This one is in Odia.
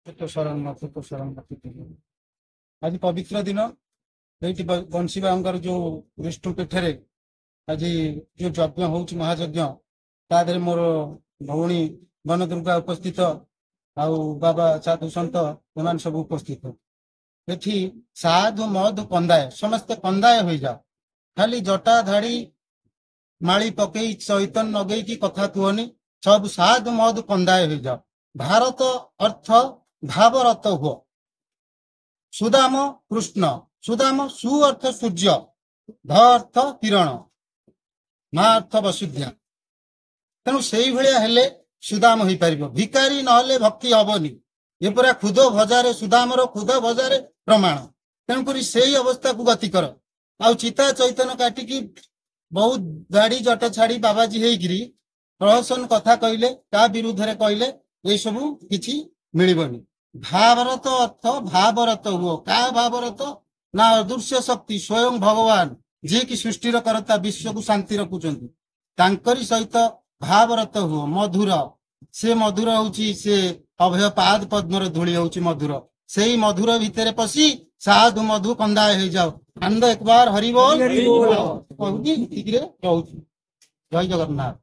ଛୋଟ ଶରଣ ଛୋଟ ଶରଣ ଆଜି ପବିତ୍ର ଦିନ ଏଇଠି ବଂଶୀବାଙ୍କର ଯୋଉ ବିଷ୍ଣୁ ପୀଠରେ ଆଜି ଯୋଉ ଯଜ୍ଞ ହଉଛି ମହାଯଜ୍ଞ ତା ଦେହରେ ମୋର ଭଉଣୀ ବନଦୁର୍ଗା ଉପସ୍ଥିତ ଆଉ ବାବା ସାଧୁ ସନ୍ଥ ଏମାନେ ସବୁ ଉପସ୍ଥିତ ଏଠି ସାଧୁ ମଧୁ କନ୍ଦାୟ ସମସ୍ତେ କନ୍ଦାୟ ହୋଇଯାଅ ଖାଲି ଜଟା ଧାଡି ମାଳି ପକେଇ ଚୈତନ ନଗେଇକି କଥା କୁହନି ସବୁ ସାଧୁ ମଧୁ କନ୍ଦାୟ ହୋଇଯାଅ ଭାରତ ଅର୍ଥ ଭାବରତ ହୁଅ ସୁଦାମ କୃଷ୍ଣ ସୁଦାମ ସୁ ଅର୍ଥ ସୂର୍ଯ୍ୟ ଧ ଅର୍ଥ କିରଣ ମା ଅର୍ଥ ବସୁଧ୍ୟା ତେଣୁ ସେଇଭଳିଆ ହେଲେ ସୁଦାମ ହେଇପାରିବ ଭିକାରୀ ନହେଲେ ଭକ୍ତି ହବନି ଏ ପୁରା ଖୁଦ ଭଜାରେ ସୁଦାମର ଖୁଦ ଭଜାରେ ପ୍ରମାଣ ତେଣୁକରି ସେଇ ଅବସ୍ଥାକୁ ଗତି କର ଆଉ ଚିତା ଚୈତନ କାଟିକି ବହୁତ ଦାଢି ଜଟ ଛାଡି ବାବାଜୀ ହେଇକିରି ପ୍ରହସନ କଥା କହିଲେ ତା ବିରୁଦ୍ଧରେ କହିଲେ ଏସବୁ କିଛି ମିଳିବନି ଭାବରତ ଅର୍ଥ ଭାବରତ ହୁଅ କାହା ଭାବରତ ନା ଅଦୃଶ୍ୟ ଶକ୍ତି ସ୍ୱୟଂ ଭଗବାନ ଯିଏକି ସୃଷ୍ଟିର କରତା ବିଶ୍ୱକୁ ଶାନ୍ତି ରଖୁଛନ୍ତି ତାଙ୍କରି ସହିତ ଭାବରତ ହୁଅ ମଧୁର ସେ ମଧୁର ହଉଛି ସେ ଅଭୟ ପାଦ ପଦ୍ମର ଧୂଳି ହଉଛି ମଧୁର ସେଇ ମଧୁର ଭିତରେ ପଶି ସାଧୁ ମଧୁ କନ୍ଦାୟ ହେଇଯାଉ ଆନନ୍ଦ ଏକବାର ହରିବୋଲ କହୁଛି ଠିକରେ ରହୁଛି ଜୟ ଜଗନ୍ନାଥ।